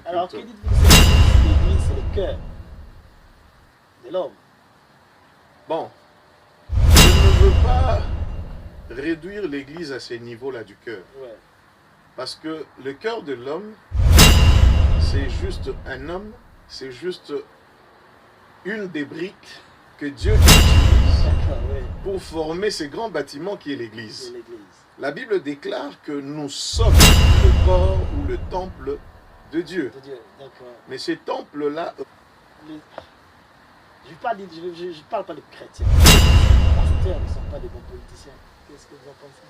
culte. Alors, que dites-vous de l'église, c'est le cœur de l'homme. Bon, je ne veux pas réduire l'église à ces niveaux-là du cœur. Ouais. Parce que le cœur de l'homme, c'est juste un homme, c'est juste une des briques que Dieu utilise pour former ce grand bâtiment qui est l'église. La Bible déclare que nous sommes le corps ou le temple de Dieu. Mais ces temples-là... Je ne parle pas de chrétiens. Les pasteurs ne sont pas des bons politiciens. Qu'est-ce que vous en pensez?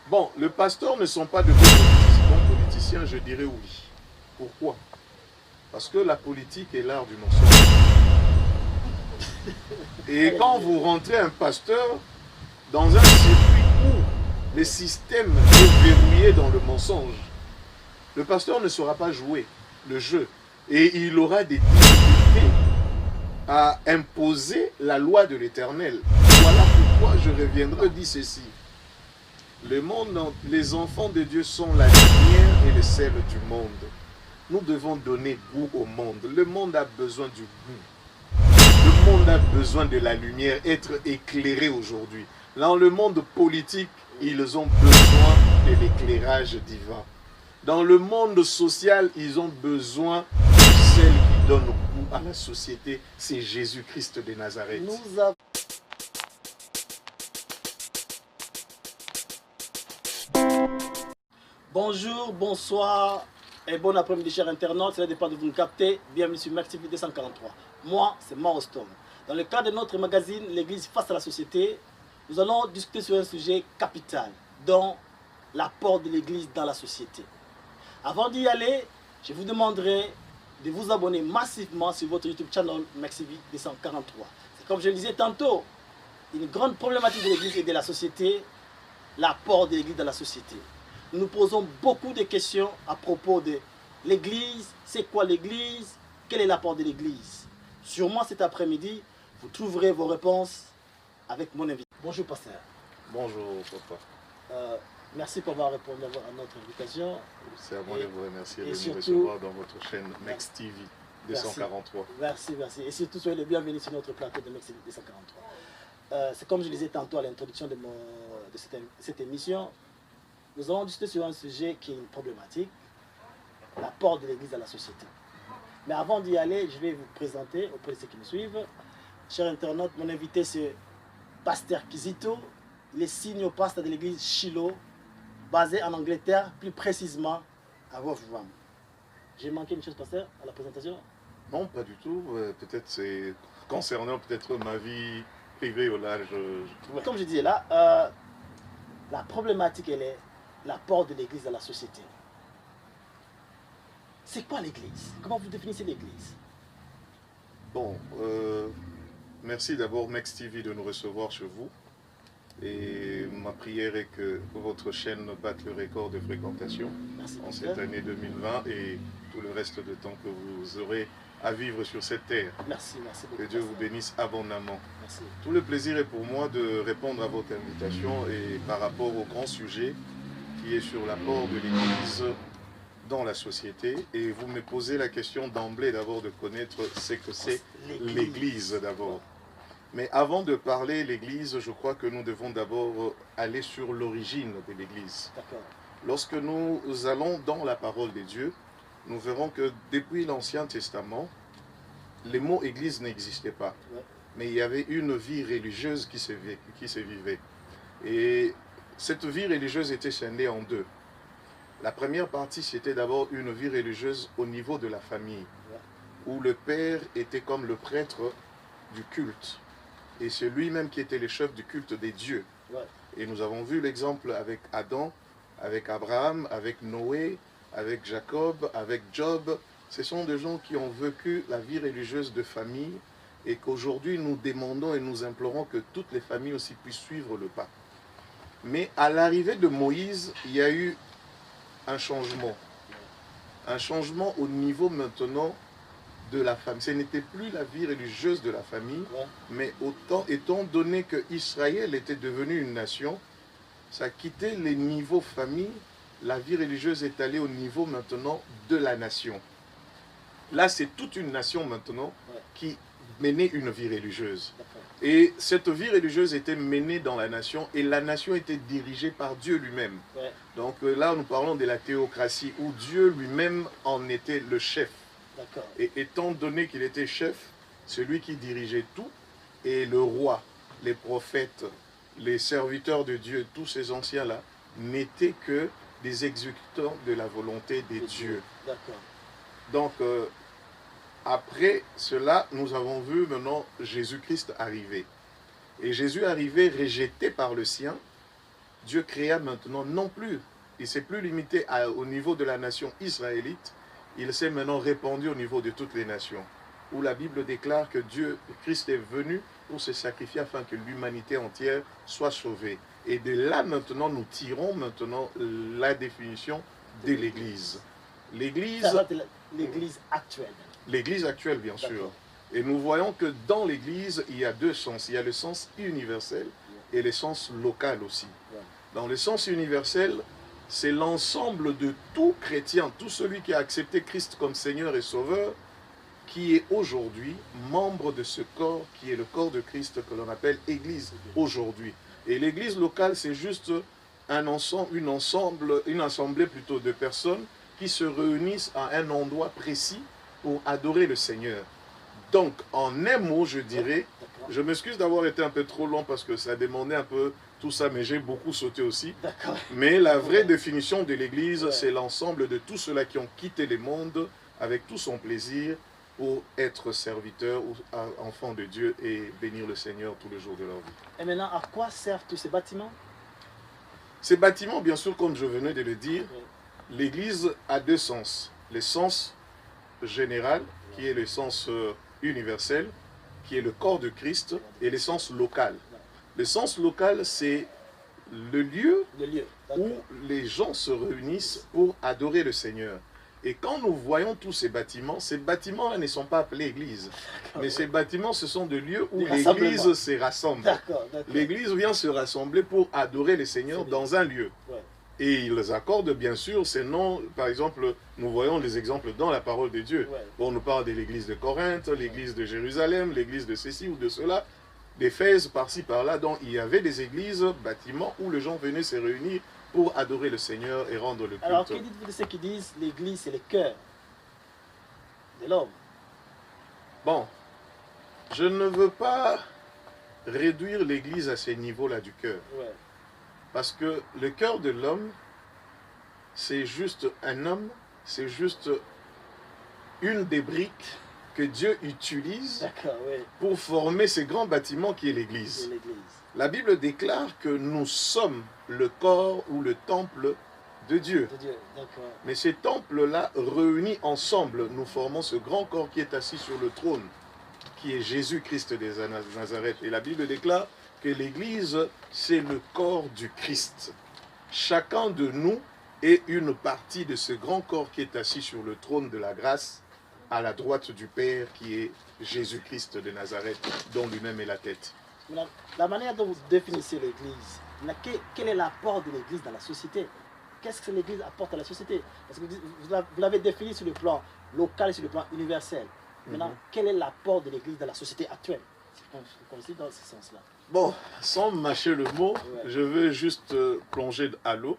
Bon, les pasteurs ne sont pas de bons politiciens, je dirais oui. Pourquoi? Parce que la politique est l'art du mensonge. Et quand vous rentrez un pasteur dans un circuit où le système est verrouillé dans le mensonge, le pasteur ne saura pas jouer le jeu. Et il aura des difficultés à imposer la loi de l'Éternel. Voilà pourquoi je reviendrai dire ceci. Le monde, les enfants de Dieu sont la lumière et le sel du monde. Nous devons donner goût au monde. Le monde a besoin du goût. Le monde a besoin de la lumière, être éclairé aujourd'hui. Dans le monde politique, ils ont besoin de l'éclairage divin. Dans le monde social, ils ont besoin de celle qui donne goût à la société. C'est Jésus-Christ de Nazareth. Nous avons... Bonjour, bonsoir et bon après-midi chers internautes, cela dépend de vous nous capter. Bienvenue sur Max TV 243. Moi, c'est Morostom. Dans le cadre de notre magazine L'église face à la société, nous allons discuter sur un sujet capital, dont l'apport de l'église dans la société. Avant d'y aller, je vous demanderai de vous abonner massivement sur votre YouTube channel Max TV 243. C'est comme je le disais tantôt, une grande problématique de l'église et de la société, l'apport de l'église dans la société. Nous nous posons beaucoup de questions à propos de l'église. C'est quoi l'église? Quel est l'apport de l'église? Sûrement cet après-midi, vous trouverez vos réponses avec mon invité. Bonjour pasteur. Bonjour papa. Merci pour avoir répondu à notre invitation. C'est à moi de vous remercier de nous recevoir dans votre chaîne Max TV 243. Merci. Et surtout, soyez les bienvenus sur notre plateau de Max TV 243. C'est comme je disais tantôt à l'introduction de cette émission, nous allons discuter sur un sujet qui est une problématique, l'apport de l'église à la société. Mais avant d'y aller, je vais vous présenter auprès de ceux qui me suivent. Chers internautes, mon invité c'est Pasteur Kizito. Il est senior pasteur de l'église Shiloh, basé en Angleterre, plus précisément à Wolverhampton. J'ai manqué une chose, pasteur, à la présentation? Non, pas du tout. Peut-être c'est concernant peut-être ma vie privée au large. Comme je disais là, la problématique, elle est l'apport de l'église à la société. C'est quoi l'église? Comment vous définissez l'église? Bon, merci d'abord Max TV de nous recevoir chez vous. Et ma prière est que votre chaîne batte le record de fréquentation en cette année 2020 et tout le reste de temps que vous aurez à vivre sur cette terre. Merci beaucoup. Que Dieu vous bénisse abondamment. Merci. Tout le plaisir est pour moi de répondre à votre invitation et par rapport au grand sujet qui est sur l'apport de l'Église dans la société. Et vous me posez la question d'emblée d'abord de connaître ce que c'est l'Église d'abord. Mais avant de parler l'Église, je crois que nous devons d'abord aller sur l'origine de l'Église. Lorsque nous allons dans la parole de Dieu, nous verrons que depuis l'Ancien Testament, les mots Église n'existaient pas. Mais il y avait une vie religieuse qui se vivait. Et cette vie religieuse était scindée en deux. La première partie, c'était d'abord une vie religieuse au niveau de la famille, où le père était comme le prêtre du culte. Et c'est lui-même qui était le chef du culte des dieux. Et nous avons vu l'exemple avec Adam, avec Abraham, avec Noé, avec Jacob, avec Job. Ce sont des gens qui ont vécu la vie religieuse de famille et qu'aujourd'hui nous demandons et nous implorons que toutes les familles aussi puissent suivre le pas. Mais à l'arrivée de Moïse, il y a eu un changement. Un changement au niveau maintenant de la famille. Ce n'était plus la vie religieuse de la famille, mais étant donné que Israël était devenu une nation, ça a quitté les niveaux famille, la vie religieuse est allée au niveau maintenant de la nation. Là, c'est toute une nation maintenant qui menait une vie religieuse. D'accord. Et cette vie religieuse était menée dans la nation et la nation était dirigée par Dieu lui-même. Ouais. Donc là, nous parlons de la théocratie où Dieu lui-même en était le chef. D'accord. Et étant donné qu'il était chef, celui qui dirigeait tout, et le roi, les prophètes, les serviteurs de Dieu, tous ces anciens-là, n'étaient que des exécutants de la volonté des dieux. D'accord. Donc, après cela, nous avons vu maintenant Jésus-Christ arriver. Et Jésus arrivé, rejeté par le sien, Dieu créa maintenant non plus, il ne s'est plus limité au niveau de la nation israélite, il s'est maintenant répandu au niveau de toutes les nations, où la Bible déclare que Christ est venu pour se sacrifier afin que l'humanité entière soit sauvée. Et de là maintenant, nous tirons maintenant la définition de l'Église. L'Église actuelle. L'Église actuelle, bien sûr. Et nous voyons que dans l'Église, il y a deux sens. Il y a le sens universel et le sens local aussi. Dans le sens universel, c'est l'ensemble de tout chrétien, tout celui qui a accepté Christ comme Seigneur et Sauveur, qui est aujourd'hui membre de ce corps, qui est le corps de Christ que l'on appelle Église aujourd'hui. Et l'Église locale, c'est juste une assemblée plutôt de personnes qui se réunissent à un endroit précis pour adorer le Seigneur. Donc, en un mot, je dirais, je m'excuse d'avoir été un peu trop long parce que ça demandait un peu tout ça, mais j'ai beaucoup sauté aussi. Mais la vraie définition de l'Église, c'est l'ensemble de tous ceux-là qui ont quitté le monde avec tout son plaisir pour être serviteurs ou enfants de Dieu et bénir le Seigneur tous les jours de leur vie. Et maintenant, à quoi servent tous ces bâtiments? Ces bâtiments, bien sûr, comme je venais de le dire, l'Église a deux sens. Le sens général, qui est le sens universel, qui est le corps de Christ, et le sens local. Le sens local, c'est le lieu où les gens se réunissent pour adorer le Seigneur. Et quand nous voyons tous ces bâtiments ne sont pas appelés églises. Mais ces bâtiments, ce sont des lieux où l'église se rassemble. L'église vient se rassembler pour adorer le Seigneur dans un lieu. Et ils accordent bien sûr ces noms. Par exemple, nous voyons les exemples dans la parole de Dieu. On nous parle de l'église de Corinthe, l'église de Jérusalem, l'église de ceci ou de cela, d'Éphèse, par-ci, par-là. Donc il y avait des églises, bâtiments où les gens venaient se réunir pour adorer le Seigneur et rendre le culte. Alors, que dites-vous de ceux qui disent l'église, c'est le cœur de l'homme? Bon, je ne veux pas réduire l'église à ces niveaux-là du cœur. Parce que le cœur de l'homme, c'est juste un homme, c'est juste une des briques que Dieu utilise pour former ce grand bâtiment qui est l'église. La Bible déclare que nous sommes le corps ou le temple de Dieu. Mais ces temples-là, réunis ensemble, nous formons ce grand corps qui est assis sur le trône, qui est Jésus-Christ de Nazareth. Et la Bible déclare que l'Église, c'est le corps du Christ. Chacun de nous est une partie de ce grand corps qui est assis sur le trône de la grâce, à la droite du Père, qui est Jésus-Christ de Nazareth, dont lui-même est la tête. La manière dont vous définissez l'Église, quel est l'apport de l'Église dans la société? Qu'est-ce que l'Église apporte à la société? Parce que vous l'avez défini sur le plan local et sur le plan universel. Maintenant, quel est l'apport de l'Église dans la société actuelle? On considère dans ce sens-là. Bon, sans mâcher le mot, je vais juste plonger à l'eau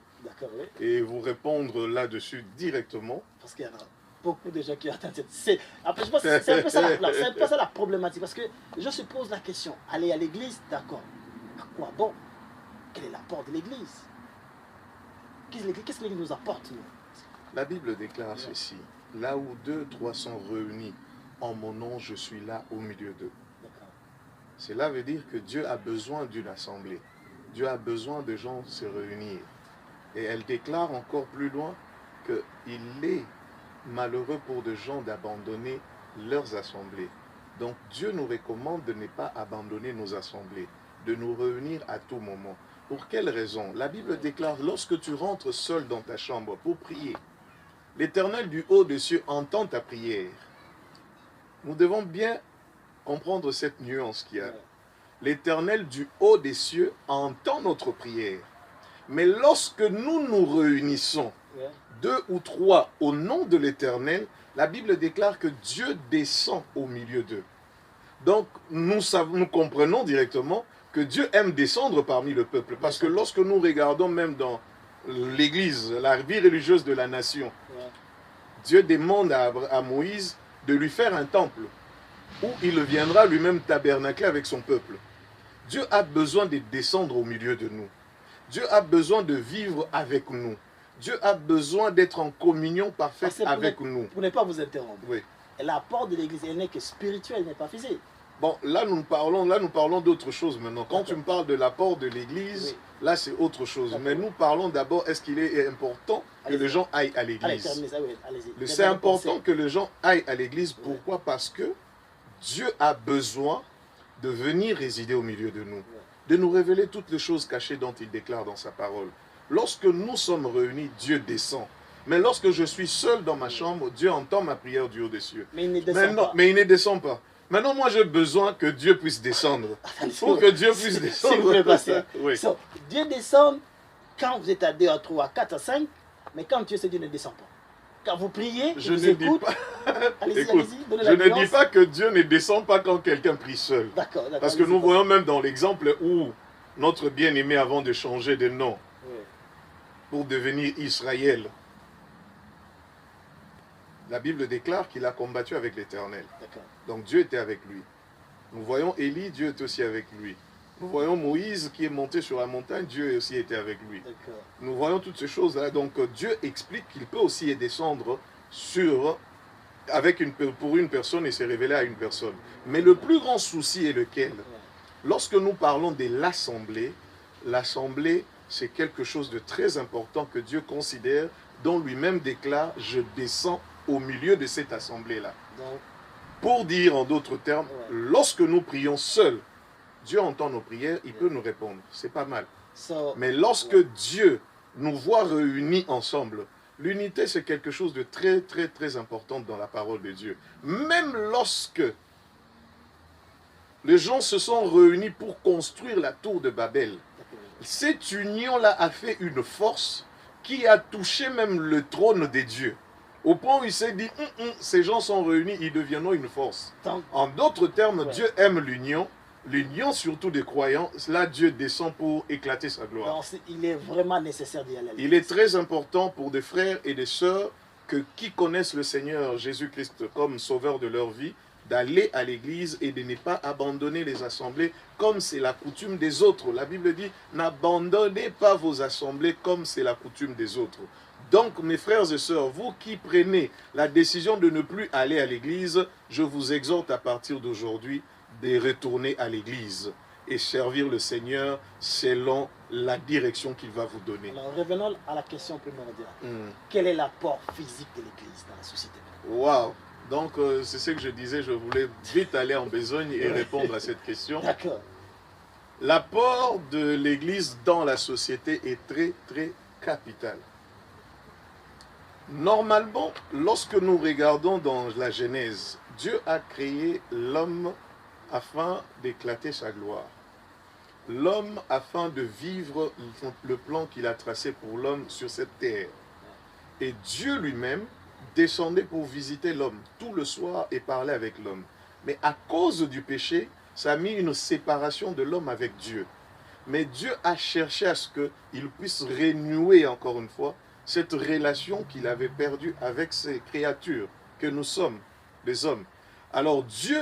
et vous répondre là-dessus directement. Parce qu'il y en a beaucoup de gens qui attendent cette... Après, je pense que c'est un peu ça la problématique. Parce que je se pose la question, aller à l'église, d'accord. À quoi bon? Quel est l'apport de l'église? Qu'est-ce que l'église nous apporte, nous? La Bible déclare ceci. Là où 2, 3 sont réunis en mon nom, je suis là au milieu d'eux. Cela veut dire que Dieu a besoin d'une assemblée. Dieu a besoin de gens se réunir. Et elle déclare encore plus loin qu'il est malheureux pour des gens d'abandonner leurs assemblées. Donc Dieu nous recommande de ne pas abandonner nos assemblées, de nous réunir à tout moment. Pour quelle raison? La Bible déclare, lorsque tu rentres seul dans ta chambre pour prier, l'Éternel du haut des cieux entend ta prière. Nous devons bien comprendre cette nuance qu'il y a. L'Éternel du haut des cieux entend notre prière. Mais lorsque nous nous réunissons Ouais. 2 ou 3 au nom de l'Éternel, la Bible déclare que Dieu descend au milieu d'eux. Donc nous comprenons directement que Dieu aime descendre parmi le peuple. Parce que lorsque nous regardons même dans l'Église, la vie religieuse de la nation, ouais, Dieu demande à Moïse de lui faire un temple où il viendra lui-même tabernacler avec son peuple. Dieu a besoin de descendre au milieu de nous. Dieu a besoin de vivre avec nous. Dieu a besoin d'être en communion parfaite avec nous. Pour ne pas vous interrompre. Oui. Et l'apport de l'Église, elle n'est que spirituelle, elle n'est pas physique. Bon, là nous parlons d'autre chose maintenant. Quand tu me parles de l'apport de l'Église, oui, là c'est autre chose. Mais nous parlons d'abord, est-ce qu'il est important que les gens aillent à l'Église? C'est important que les gens aillent à l'Église. Pourquoi? Oui. Parce que Dieu a besoin de venir résider au milieu de nous, oui, de nous révéler toutes les choses cachées dont il déclare dans sa parole. Lorsque nous sommes réunis, Dieu descend. Mais lorsque je suis seul dans ma chambre, Dieu entend ma prière du haut des cieux. Mais il ne descend pas. Mais il ne descend pas. Maintenant, moi, j'ai besoin que Dieu puisse descendre. Pour que Dieu puisse descendre. S'il vous plaît, pasteur. Oui. So, Dieu descend quand vous êtes à 2, à 3, à 4, à 5, mais quand Dieu ne descend pas. Quand vous priez, je ne dis pas. Allez-y, je ne dis pas que Dieu ne descend pas quand quelqu'un prie seul. D'accord. Parce que nous voyons même dans l'exemple où notre bien-aimé, avant de changer de nom, oui, pour devenir Israël, la Bible déclare qu'il a combattu avec l'Éternel. Donc Dieu était avec lui. Nous voyons Élie, Dieu est aussi avec lui. Nous voyons Moïse qui est monté sur la montagne, Dieu aussi était avec lui. Nous voyons toutes ces choses-là. Donc Dieu explique qu'il peut aussi descendre pour une personne et se révéler à une personne. Mais le plus grand souci est lequel? Lorsque nous parlons de l'assemblée, l'assemblée c'est quelque chose de très important que Dieu considère, dont lui-même déclare « Je descends au milieu de cette assemblée-là ». Pour dire en d'autres termes, lorsque nous prions seuls, Dieu entend nos prières, il peut nous répondre. C'est pas mal. Mais lorsque Dieu nous voit réunis ensemble, l'unité c'est quelque chose de très très très important dans la parole de Dieu. Même lorsque les gens se sont réunis pour construire la tour de Babel, cette union-là a fait une force qui a touché même le trône des dieux. Au point où il s'est dit, ces gens sont réunis, ils deviendront une force. En d'autres termes, Dieu aime l'union, l'union surtout des croyants. Là, Dieu descend pour éclater sa gloire. Alors, il est vraiment nécessaire d'y aller. Il est très important pour des frères et des sœurs qui connaissent le Seigneur Jésus-Christ comme sauveur de leur vie, d'aller à l'église et de ne pas abandonner les assemblées comme c'est la coutume des autres. La Bible dit, n'abandonnez pas vos assemblées comme c'est la coutume des autres. Donc, mes frères et sœurs, vous qui prenez la décision de ne plus aller à l'église, je vous exhorte à partir d'aujourd'hui de retourner à l'église et servir le Seigneur selon la direction qu'il va vous donner. Alors, revenons à la question primordiale. Quel est l'apport physique de l'église dans la société? Waouh! Donc, c'est ce que je disais, je voulais vite aller en besogne et répondre à cette question. D'accord. L'apport de l'église dans la société est très, très capital. Normalement, lorsque nous regardons dans la Genèse, Dieu a créé l'homme afin d'éclater sa gloire. L'homme afin de vivre le plan qu'il a tracé pour l'homme sur cette terre. Et Dieu lui-même descendait pour visiter l'homme tout le soir et parler avec l'homme. Mais à cause du péché, ça a mis une séparation de l'homme avec Dieu. Mais Dieu a cherché à ce qu'il puisse renouer encore une fois cette relation qu'il avait perdue avec ces créatures que nous sommes, les hommes. Alors Dieu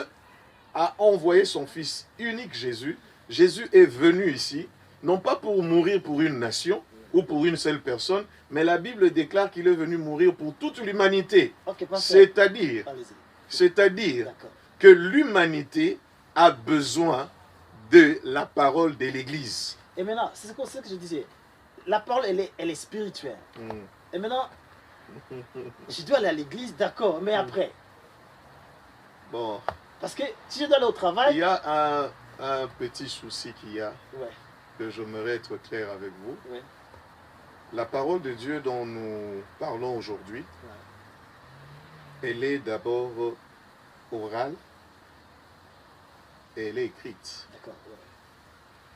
a envoyé son Fils unique Jésus. Jésus est venu ici, non pas pour mourir pour une nation ou pour une seule personne, mais la Bible déclare qu'il est venu mourir pour toute l'humanité. C'est-à-dire que l'humanité a besoin de la parole de l'Église. Et maintenant, c'est ce que je disais. La parole, elle est spirituelle. Et maintenant, je dois aller à l'église, d'accord, mais après. Bon. Parce que si je dois aller au travail... Il y a un petit souci qu'il y a, que j'aimerais être clair avec vous. La parole de Dieu dont nous parlons aujourd'hui, elle est d'abord orale et elle est écrite. D'accord.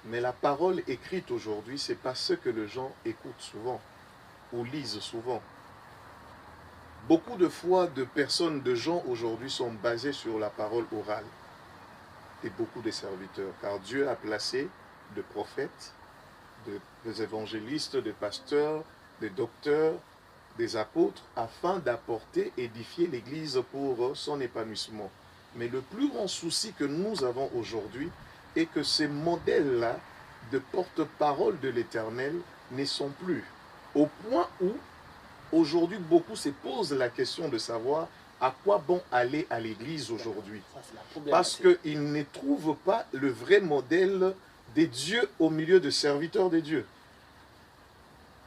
Mais la parole écrite aujourd'hui, ce n'est pas ce que les gens écoutent souvent. ou lisent souvent. Beaucoup de fois, de personnes, de gens aujourd'hui sont basés sur la parole orale. Et beaucoup de serviteurs. Car Dieu a placé des prophètes, des évangélistes, des pasteurs, des docteurs, des apôtres, afin d'apporter, édifier l'Église pour son épanouissement. Mais le plus grand souci que nous avons aujourd'hui est que ces modèles-là de porte-parole de l'Éternel ne sont plus. Au point où, aujourd'hui, beaucoup se posent la question de savoir à quoi bon aller à l'église aujourd'hui. Parce qu'ils ne trouvent pas le vrai modèle des dieux au milieu de serviteurs de Dieu.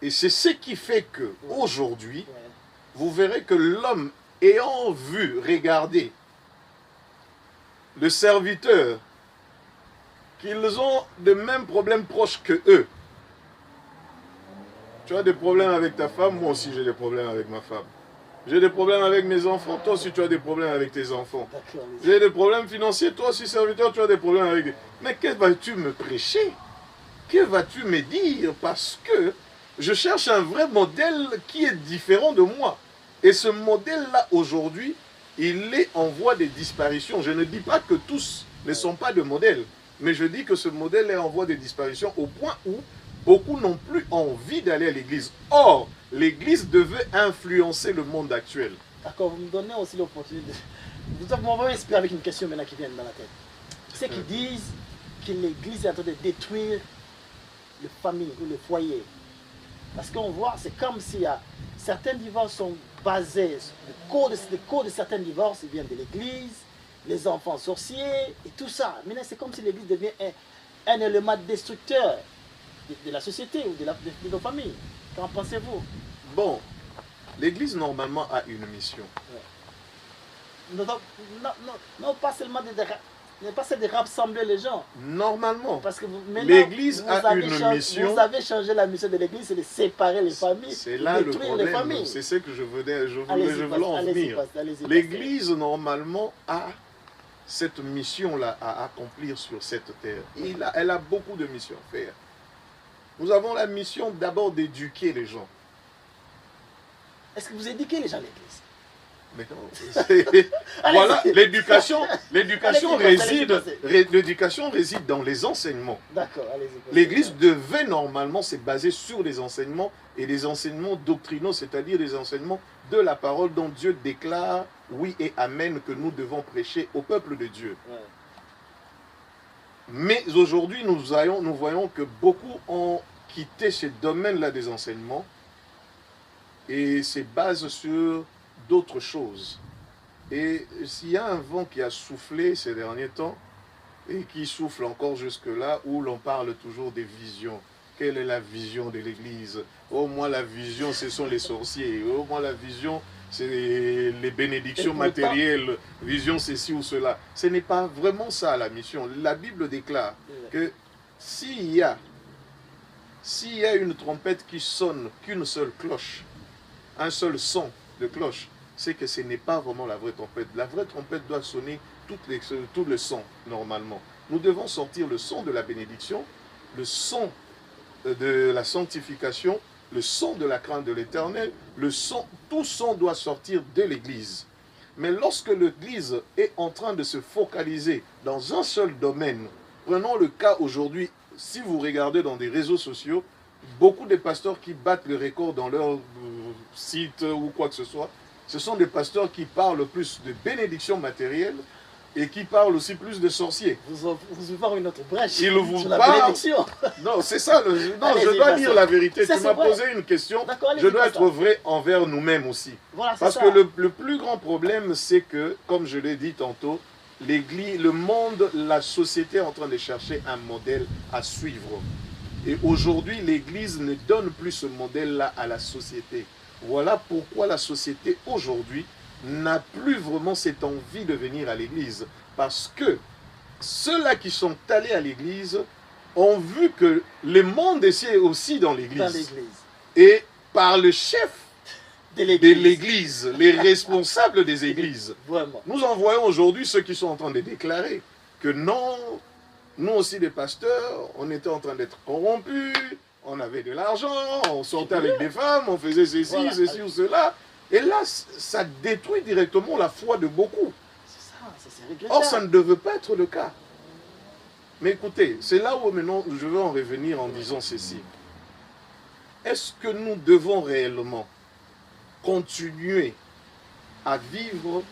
Et c'est ce qui fait que aujourd'hui, vous verrez que l'homme ayant vu, regardé le serviteur, qu'ils ont de mêmes problèmes proches que eux. Tu as des problèmes avec ta femme, moi aussi j'ai des problèmes avec ma femme. J'ai des problèmes avec mes enfants, toi aussi tu as des problèmes avec tes enfants. J'ai des problèmes financiers, toi aussi serviteur, tu as des problèmes avec... Mais que vas-tu me prêcher? Que vas-tu me dire? Parce que je cherche un vrai modèle qui est différent de moi. Et ce modèle-là, aujourd'hui, il est en voie de disparition. Je ne dis pas que tous ne sont pas de modèles, mais je dis que ce modèle est en voie de disparition au point où beaucoup n'ont plus envie d'aller à l'église. Or, l'église devait influencer le monde actuel. D'accord, vous me donnez aussi l'opportunité. Vous m'avez inspiré avec une question maintenant qui vient dans la tête. Ceux qui disent que l'église est en train de détruire les familles ou les foyers. Parce qu'on voit, c'est comme s'il y a certains divorces sont basés, le code de certains divorces viennent de l'église, les enfants sorciers et tout ça. Maintenant, c'est comme si l'église devient un élément destructeur de la société ou de nos familles. Qu'en pensez-vous? Bon, l'église normalement a une mission. Ouais. Non, pas seulement de rassembler les gens. Normalement. Parce que l'église a une mission. Vous avez changé la mission de l'église, c'est de séparer les familles. C'est là le problème. C'est ce que je voulais en venir. L'église normalement a cette mission-là à accomplir sur cette terre. Elle a beaucoup de missions à faire. Nous avons la mission d'abord d'éduquer les gens. Est-ce que vous éduquez les gens à l'église? Mais non. Voilà, l'éducation réside dans les enseignements. D'accord, allez-y. L'église devait normalement se baser sur les enseignements et les enseignements doctrinaux, c'est-à-dire les enseignements de la parole dont Dieu déclare oui et amen que nous devons prêcher au peuple de Dieu. Ouais. Mais aujourd'hui, nous voyons que beaucoup ont quitté ce domaine-là des enseignements et se basent sur d'autres choses. Et s'il y a un vent qui a soufflé ces derniers temps et qui souffle encore jusque-là, où l'on parle toujours des visions. Quelle est la vision de l'Église? Oh, moi, la vision, ce sont les sorciers. Oh, moi, la vision, c'est les bénédictions matérielles. Vision, ceci ou cela. Ce n'est pas vraiment ça, la mission. La Bible déclare que s'il y a une trompette qui sonne qu'une seule cloche, un seul son de cloche, c'est que ce n'est pas vraiment la vraie trompette. La vraie trompette doit sonner tout le son, normalement. Nous devons sortir le son de la bénédiction, le son de la sanctification, le son de la crainte de l'Éternel, tout son doit sortir de l'Église. Mais lorsque l'Église est en train de se focaliser dans un seul domaine, prenons le cas aujourd'hui, si vous regardez dans des réseaux sociaux, beaucoup de pasteurs qui battent le record dans leur site ou quoi que ce soit, ce sont des pasteurs qui parlent plus de bénédiction matérielle et qui parlent aussi plus de sorciers. Vous ouvrez une autre brèche sur la bénédiction. Non, c'est ça. Je dois dire la vérité. Tu m'as posé une question. Je dois être vrai envers nous-mêmes aussi. Voilà, parce que le plus grand problème, c'est que, comme je l'ai dit tantôt, l'Église, le monde, la société est en train de chercher un modèle à suivre. Et aujourd'hui, l'Église ne donne plus ce modèle-là à la société. Voilà pourquoi la société aujourd'hui n'a plus vraiment cette envie de venir à l'église. Parce que ceux-là qui sont allés à l'église ont vu que le monde est aussi dans l'église. Et par le chef de l'église, les responsables des églises, vraiment. Nous en voyons aujourd'hui ceux qui sont en train de déclarer que non, nous aussi les pasteurs, on était en train d'être corrompus, on avait de l'argent, on sortait avec des femmes, on faisait ceci ou cela. Et là, ça détruit directement la foi de beaucoup. C'est ça, c'est regrettable. Or, ça ne devait pas être le cas. Mais écoutez, c'est là où maintenant je veux en revenir en disant ceci. Est-ce que nous devons réellement continuer à vivre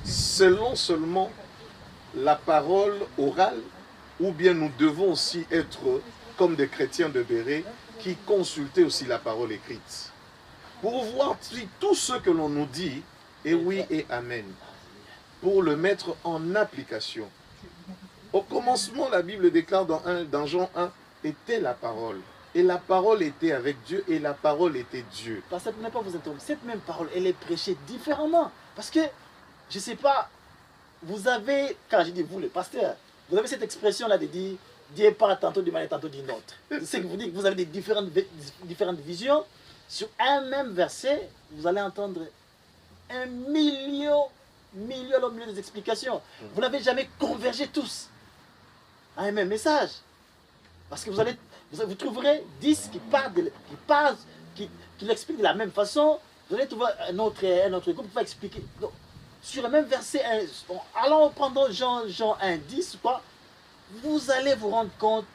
selon seulement la parole orale, ou bien nous devons aussi être comme des chrétiens de Béret qui consultaient aussi la parole écrite pour voir si tout ce que l'on nous dit est oui et amen, pour le mettre en application. Au commencement, la Bible déclare dans Jean 1, était la parole. Et la parole était avec Dieu et la parole était Dieu. Parce que ne pas vous interrompre, cette même parole, elle est prêchée différemment. Parce que, je ne sais pas, vous avez, quand je dis vous, le pasteur, vous avez cette expression-là de dire Dieu parle tantôt d'une manière, tantôt d'une autre. C'est ce que vous dites que vous avez des différentes visions. Sur un même verset, vous allez entendre un million d'explications. Vous n'avez jamais convergé tous à un même message. Parce que vous trouverez 10 qui l'expliquent de la même façon. Vous allez trouver un autre groupe qui va expliquer. Donc, sur le même verset, allons prendre Jean 1, 10, quoi, vous allez vous rendre compte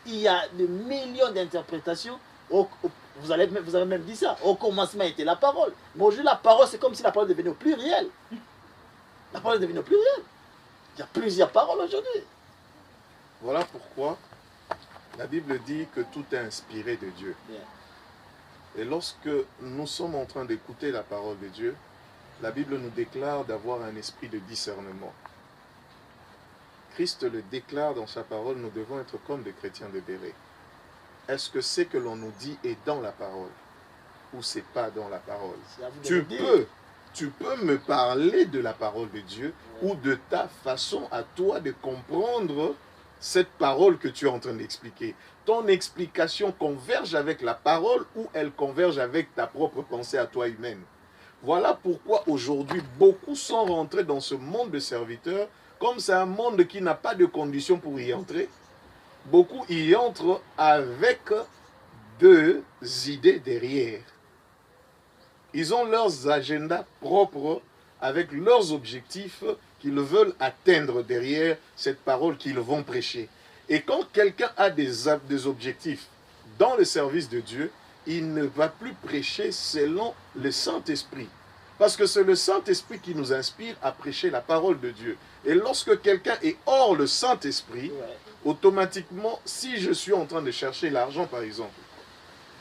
il y a des millions d'interprétations. Vous avez même dit ça. Au commencement était la parole. Mais aujourd'hui, la parole, c'est comme si la parole devenait au pluriel. La parole est devenue au pluriel. Il y a plusieurs paroles aujourd'hui. Voilà pourquoi la Bible dit que tout est inspiré de Dieu. Bien. Et lorsque nous sommes en train d'écouter la parole de Dieu, la Bible nous déclare d'avoir un esprit de discernement. Christ le déclare dans sa parole, nous devons être comme des chrétiens de Béret. Est-ce que ce que l'on nous dit est dans la parole ou c'est pas dans la parole? Tu peux me parler de la parole de Dieu ou de ta façon à toi de comprendre cette parole que tu es en train d'expliquer. Ton explication converge avec la parole ou elle converge avec ta propre pensée à toi humaine. Voilà pourquoi aujourd'hui, beaucoup sont rentrés dans ce monde de serviteurs. Comme c'est un monde qui n'a pas de conditions pour y entrer, beaucoup y entrent avec deux idées derrière. Ils ont leurs agendas propres avec leurs objectifs qu'ils veulent atteindre derrière cette parole qu'ils vont prêcher. Et quand quelqu'un a des objectifs dans le service de Dieu, il ne va plus prêcher selon le Saint-Esprit. Parce que c'est le Saint-Esprit qui nous inspire à prêcher la parole de Dieu. Et lorsque quelqu'un est hors le Saint-Esprit, automatiquement, si je suis en train de chercher l'argent par exemple,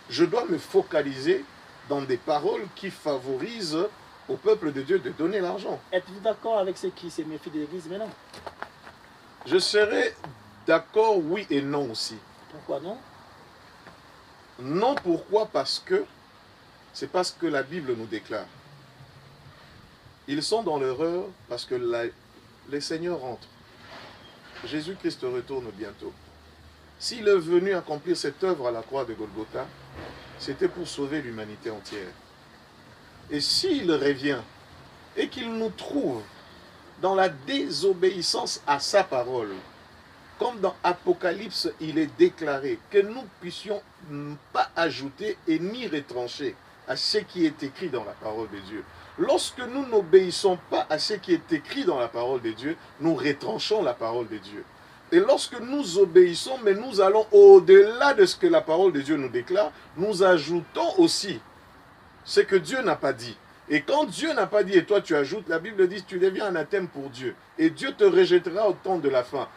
je dois me focaliser dans des paroles qui favorisent au peuple de Dieu de donner l'argent. Êtes-vous d'accord avec ceux qui se méfient de l'Église maintenant? Je serais d'accord, oui et non aussi. Pourquoi non? Non, pourquoi? Parce que c'est parce que la Bible nous déclare. Ils sont dans l'erreur parce que les seigneurs rentrent. Jésus-Christ retourne bientôt. S'il est venu accomplir cette œuvre à la croix de Golgotha, c'était pour sauver l'humanité entière. Et s'il revient et qu'il nous trouve dans la désobéissance à sa parole, comme dans Apocalypse, il est déclaré que nous puissions pas ajouter et ni retrancher à ce qui est écrit dans la parole de Dieu. Lorsque nous n'obéissons pas à ce qui est écrit dans la parole de Dieu, nous retranchons la parole de Dieu. Et lorsque nous obéissons, mais nous allons au-delà de ce que la parole de Dieu nous déclare, nous ajoutons aussi ce que Dieu n'a pas dit. Et quand Dieu n'a pas dit et toi tu ajoutes, la Bible dit tu deviens anathème pour Dieu. Et Dieu te rejettera au temps de la fin.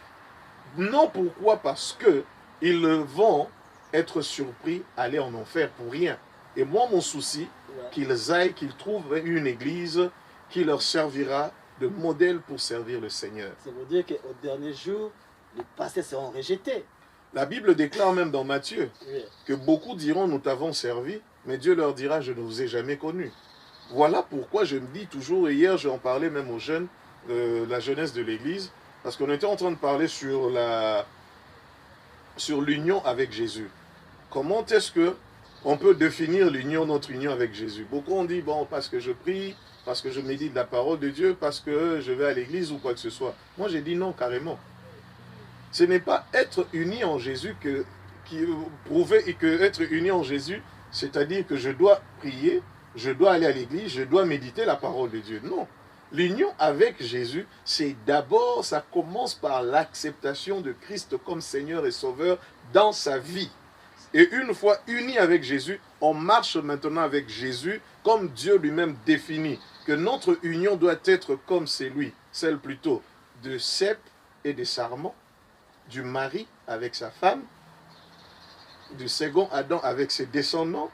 Non, pourquoi? Parce que ils vont être surpris, aller en enfer pour rien. Et moi, mon souci, qu'ils aillent, qu'ils trouvent une église qui leur servira de modèle pour servir le Seigneur. Ça veut dire qu'au dernier jour, les pasteurs seront rejetés. La Bible déclare même dans Matthieu que beaucoup diront nous t'avons servi, mais Dieu leur dira je ne vous ai jamais connu. Voilà pourquoi je me dis toujours, et hier j'en parlais même aux jeunes, la jeunesse de l'église, parce qu'on était en train de parler sur l'union avec Jésus. Comment est-ce que on peut définir notre union avec Jésus? Beaucoup ont dit, bon, parce que je prie, parce que je médite la parole de Dieu, parce que je vais à l'église ou quoi que ce soit. Moi, j'ai dit non, carrément. Ce n'est pas être uni en Jésus prouver que être uni en Jésus, c'est-à-dire que je dois prier, je dois aller à l'église, je dois méditer la parole de Dieu. Non. L'union avec Jésus, c'est d'abord, ça commence par l'acceptation de Christ comme Seigneur et Sauveur dans sa vie. Et une fois unis avec Jésus, on marche maintenant avec Jésus comme Dieu lui-même définit que notre union doit être comme c'est lui, celle plutôt de cep et de sarment, du mari avec sa femme, du second Adam avec ses descendants,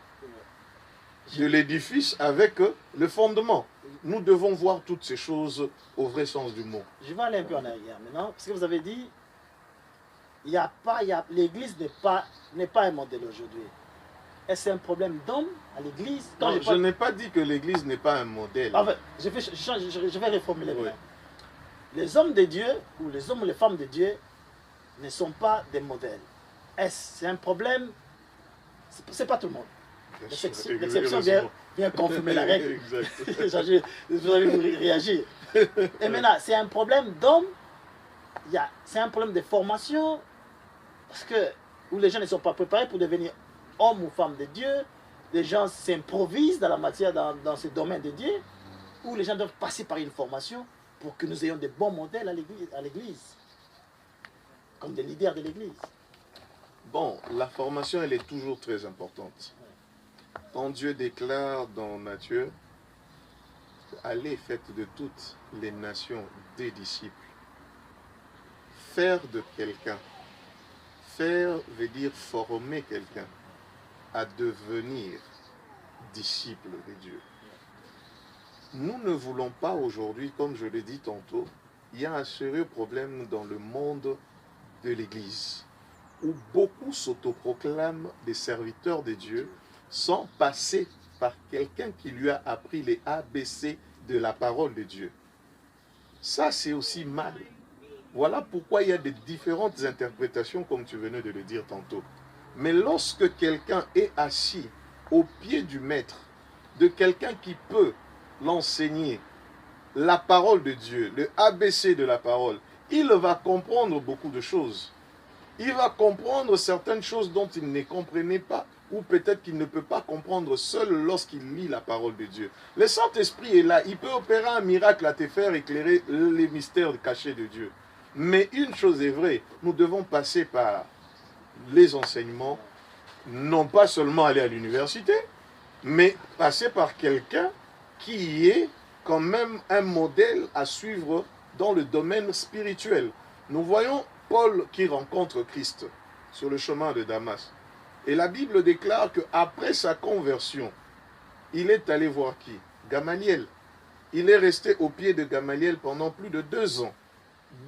de l'édifice avec le fondement. Nous devons voir toutes ces choses au vrai sens du mot. Je vais aller un peu en arrière maintenant, parce que vous avez dit, l'église n'est pas un modèle aujourd'hui. Est-ce un problème d'homme à l'église? Je n'ai pas dit que l'église n'est pas un modèle. En fait, je vais reformuler. Oui. Les hommes de Dieu, ou les hommes ou les femmes de Dieu, ne sont pas des modèles. Est-ce un problème? C'est pas tout le monde. L'exception vient confirmer la règle. Vous allez réagir. Et maintenant, c'est un problème d'homme, c'est un problème de formation, parce que où les gens ne sont pas préparés pour devenir homme ou femme de Dieu, les gens s'improvisent dans la matière, dans ce domaine de Dieu, où les gens doivent passer par une formation pour que nous ayons de bons modèles à l'église, comme des leaders de l'église. Bon, la formation, elle est toujours très importante. Quand Dieu déclare dans Matthieu, allez, faites de toutes les nations des disciples. Faire de quelqu'un, faire veut dire former quelqu'un à devenir disciple de Dieu. Nous ne voulons pas aujourd'hui, comme je l'ai dit tantôt, il y a un sérieux problème dans le monde de l'Église, où beaucoup s'autoproclament des serviteurs de Dieu sans passer par quelqu'un qui lui a appris les ABC de la parole de Dieu. Ça, c'est aussi mal. Voilà pourquoi il y a des différentes interprétations, comme tu venais de le dire tantôt. Mais lorsque quelqu'un est assis au pied du maître, de quelqu'un qui peut l'enseigner, la parole de Dieu, le ABC de la parole, il va comprendre beaucoup de choses. Il va comprendre certaines choses dont il ne comprenait pas, ou peut-être qu'il ne peut pas comprendre seul lorsqu'il lit la parole de Dieu. Le Saint-Esprit est là, il peut opérer un miracle à te faire éclairer les mystères cachés de Dieu. Mais une chose est vraie, nous devons passer par les enseignements, non pas seulement aller à l'université, mais passer par quelqu'un qui est quand même un modèle à suivre dans le domaine spirituel. Nous voyons Paul qui rencontre Christ sur le chemin de Damas. Et la Bible déclare qu'après sa conversion, il est allé voir qui? Gamaliel. Il est resté au pied de Gamaliel pendant plus de 2 ans.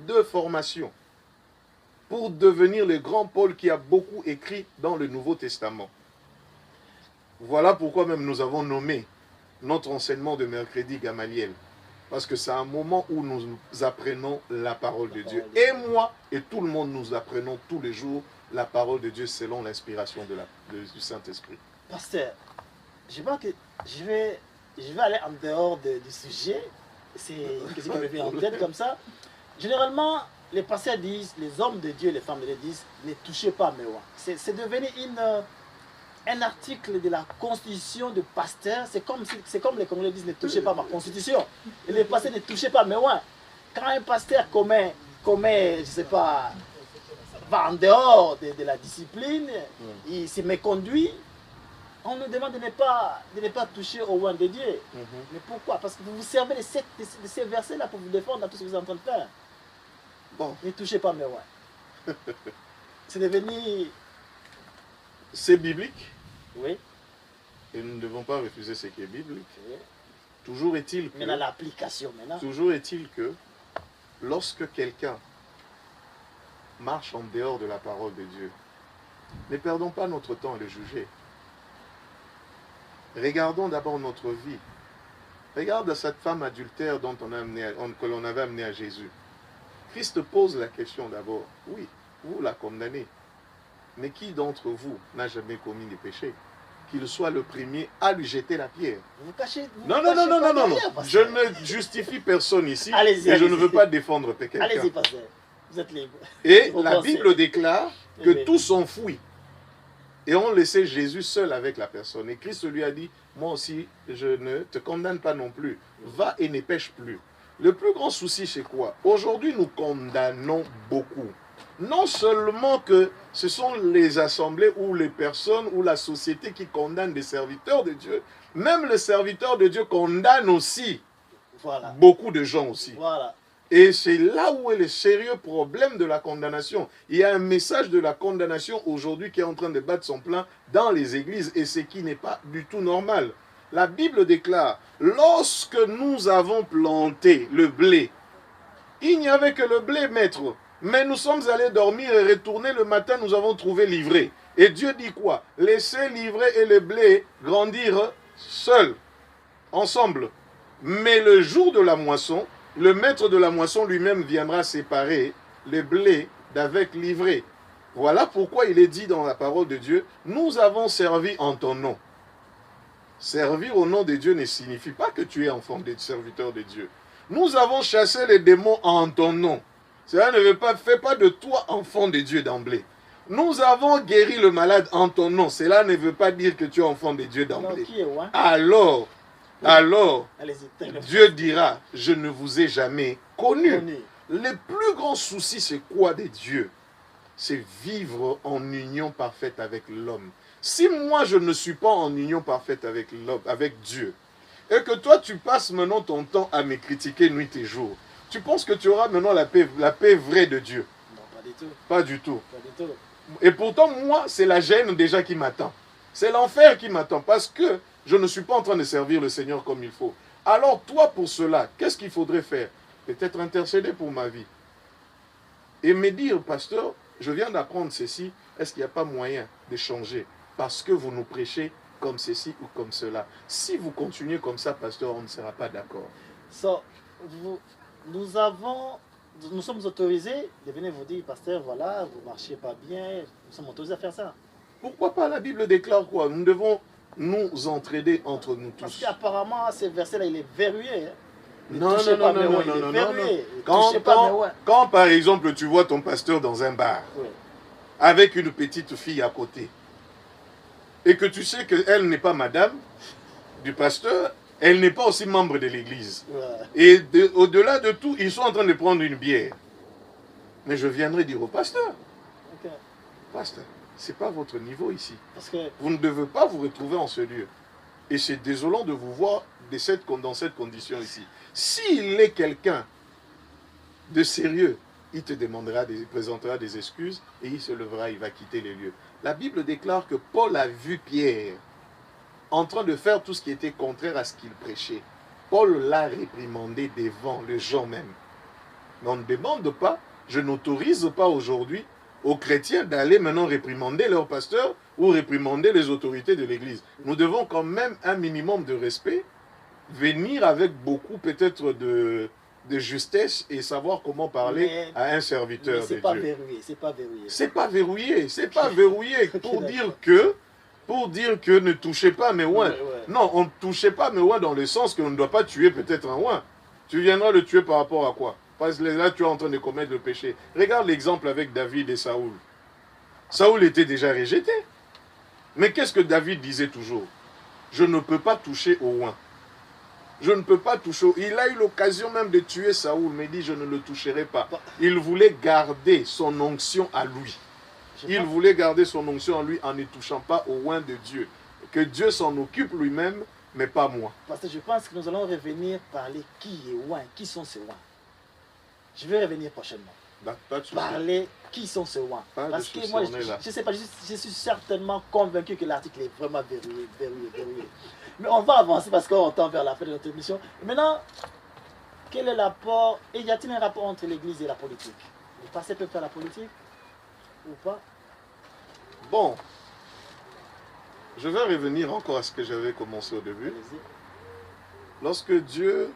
2 formations. Pour devenir le grand Paul qui a beaucoup écrit dans le Nouveau Testament. Voilà pourquoi même nous avons nommé notre enseignement de mercredi Gamaliel. Parce que c'est un moment où nous apprenons la parole de Dieu. Et moi et tout le monde, nous apprenons tous les jours la parole de Dieu selon l'inspiration du Saint-Esprit. Pasteur, je pense que je vais aller en dehors du sujet. C'est ce qui me vient en tête comme ça. Généralement, les pasteurs disent, les hommes de Dieu, les femmes de Dieu disent, ne touchez pas à mes rois. C'est devenu un article de la constitution de pasteur. C'est comme les Congolais disent, ne touchez pas à ma constitution. Et les pasteurs ne touchez pas à mes rois. Quand un pasteur commet, je sais pas, va en dehors de la discipline, il se méconduit, on nous demande de ne pas toucher au roi de Dieu. Mais pourquoi? Parce que vous vous servez de ces versets-là pour vous défendre dans tout ce que vous êtes en train de faire. Bon. Ne touchez pas mes rois. C'est devenu... C'est biblique. Oui. Et nous ne devons pas refuser ce qui est biblique. Oui. Toujours est-il que... Maintenant, l'application, maintenant. Toujours est-il que lorsque quelqu'un marche en dehors de la parole de Dieu, ne perdons pas notre temps à le juger. Regardons d'abord notre vie. Regarde cette femme adultère que l'on avait amenée à Jésus. Christ pose la question d'abord. Oui, vous la condamnez. Mais qui d'entre vous n'a jamais commis des péchés? Qu'il soit le premier à lui jeter la pierre. Vous cachez, non. Je ne justifie personne ici. Et je ne veux pas défendre quelqu'un. Allez-y, pasteur. Vous êtes libre. Et la Bible déclare que tous ont fui. Et on laissait Jésus seul avec la personne. Et Christ lui a dit, moi aussi, je ne te condamne pas non plus. Va et ne pêche plus. Le plus grand souci, c'est quoi? Aujourd'hui, nous condamnons beaucoup. Non seulement que ce sont les assemblées ou les personnes ou la société qui condamnent des serviteurs de Dieu, même les serviteurs de Dieu condamnent aussi beaucoup de gens aussi. Voilà. Et c'est là où est le sérieux problème de la condamnation. Il y a un message de la condamnation aujourd'hui qui est en train de battre son plein dans les églises, et ce qui n'est pas du tout normal. La Bible déclare, lorsque nous avons planté le blé, il n'y avait que le blé, maître. Mais nous sommes allés dormir et retourner le matin, nous avons trouvé l'ivraie. Et Dieu dit quoi? Laissez l'ivraie et le blé grandir seuls, ensemble. Mais le jour de la moisson, le maître de la moisson lui-même viendra séparer le blé d'avec l'ivraie. Voilà pourquoi il est dit dans la parole de Dieu, nous avons servi en ton nom. Servir au nom de Dieu ne signifie pas que tu es enfant de serviteur de Dieu. Nous avons chassé les démons en ton nom. Cela ne veut pas, fait pas de toi enfant de Dieu d'emblée. Nous avons guéri le malade en ton nom. Cela ne veut pas dire que tu es enfant de Dieu d'emblée. Alors, Dieu dira, je ne vous ai jamais connu. Le plus grand souci, c'est quoi de Dieu? C'est vivre en union parfaite avec l'homme. Si moi, je ne suis pas en union parfaite avec l'homme, avec Dieu, et que toi, tu passes maintenant ton temps à me critiquer nuit et jour, tu penses que tu auras maintenant la paix vraie de Dieu? Non, pas du tout. Pas du tout. Pas du tout. Et pourtant, moi, c'est la gêne déjà qui m'attend. C'est l'enfer qui m'attend parce que je ne suis pas en train de servir le Seigneur comme il faut. Alors, toi, pour cela, qu'est-ce qu'il faudrait faire? Peut-être intercéder pour ma vie. Et me dire, pasteur, je viens d'apprendre ceci, est-ce qu'il n'y a pas moyen de changer? Parce que vous nous prêchez comme ceci ou comme cela. Si vous continuez comme ça, pasteur, on ne sera pas d'accord. Nous sommes autorisés de venir vous dire, pasteur, voilà, vous ne marchez pas bien, nous sommes autorisés à faire ça. Pourquoi pas? La Bible déclare quoi? Nous devons nous entraider entre nous tous. Parce qu'apparemment, ce verset-là, il est verrouillé. Hein. Non. Quand par exemple, tu vois ton pasteur dans un bar, oui, avec une petite fille à côté, et que tu sais qu'elle n'est pas madame du pasteur, elle n'est pas aussi membre de l'église. Ouais. Et au-delà de tout, ils sont en train de prendre une bière. Mais je viendrai dire au pasteur, okay, pasteur, ce n'est pas votre niveau ici. Parce que vous ne devez pas vous retrouver en ce lieu. Et c'est désolant de vous voir dans cette condition ici. S'il est quelqu'un de sérieux, il te demandera, il présentera des excuses et il se lèvera, il va quitter les lieux. La Bible déclare que Paul a vu Pierre en train de faire tout ce qui était contraire à ce qu'il prêchait. Paul l'a réprimandé devant les gens même. Mais on ne demande pas, je n'autorise pas aujourd'hui aux chrétiens d'aller maintenant réprimander leur pasteur ou réprimander les autorités de l'église. Nous devons quand même un minimum de respect, venir avec beaucoup peut-être de justesse et savoir comment parler à un serviteur de Dieu. C'est pas verrouillé. C'est pas verrouillé. C'est pas verrouillé pour dire que ne touchez pas mes ouins. Ouais. Non, on ne touchait pas mes ouins dans le sens qu'on ne doit pas tuer peut-être un ouin. Tu viendras le tuer par rapport à quoi? Parce que là, tu es en train de commettre le péché. Regarde l'exemple avec David et Saoul. Saoul était déjà rejeté. Mais qu'est-ce que David disait toujours? Je ne peux pas toucher au ouin. Je ne peux pas toucher. Il a eu l'occasion même de tuer Saoul, mais il dit je ne le toucherai pas. Il voulait garder son onction à lui. Il voulait garder son onction en lui en ne touchant pas au oint de Dieu. Que Dieu s'en occupe lui-même, mais pas moi. Parce que je pense que nous allons revenir parler qui est oint, qui sont ces oints. Je vais revenir prochainement. Parler qui sont ces oints. Parce que moi, je ne sais pas, je suis certainement convaincu que l'article est vraiment verrouillé. Mais on va avancer parce qu'on tend vers la fin de notre émission. Et maintenant, quel est l'apport, et y a-t-il un rapport entre l'Église et la politique? Le passé peut faire la politique ou pas? Bon, je vais revenir encore à ce que j'avais commencé au début. Lorsque Dieu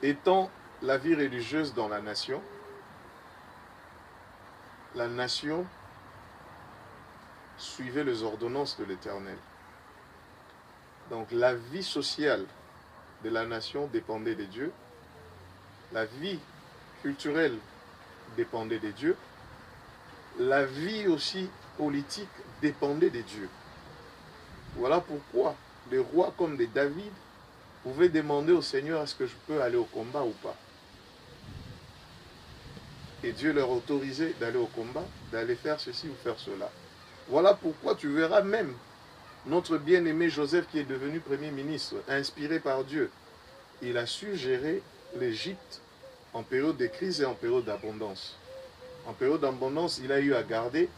étend la vie religieuse dans la nation suivait les ordonnances de l'Éternel. Donc la vie sociale de la nation dépendait de Dieu, la vie culturelle dépendait de Dieu, la vie aussi politique dépendait de Dieu. Voilà pourquoi des rois comme des David pouvaient demander au Seigneur, est-ce que je peux aller au combat ou pas? Et Dieu leur autorisait d'aller au combat, d'aller faire ceci ou faire cela. Voilà pourquoi tu verras même notre bien-aimé Joseph qui est devenu Premier ministre, inspiré par Dieu. Il a su gérer l'Égypte en période de crise et en période d'abondance. En période d'abondance, il a eu à garder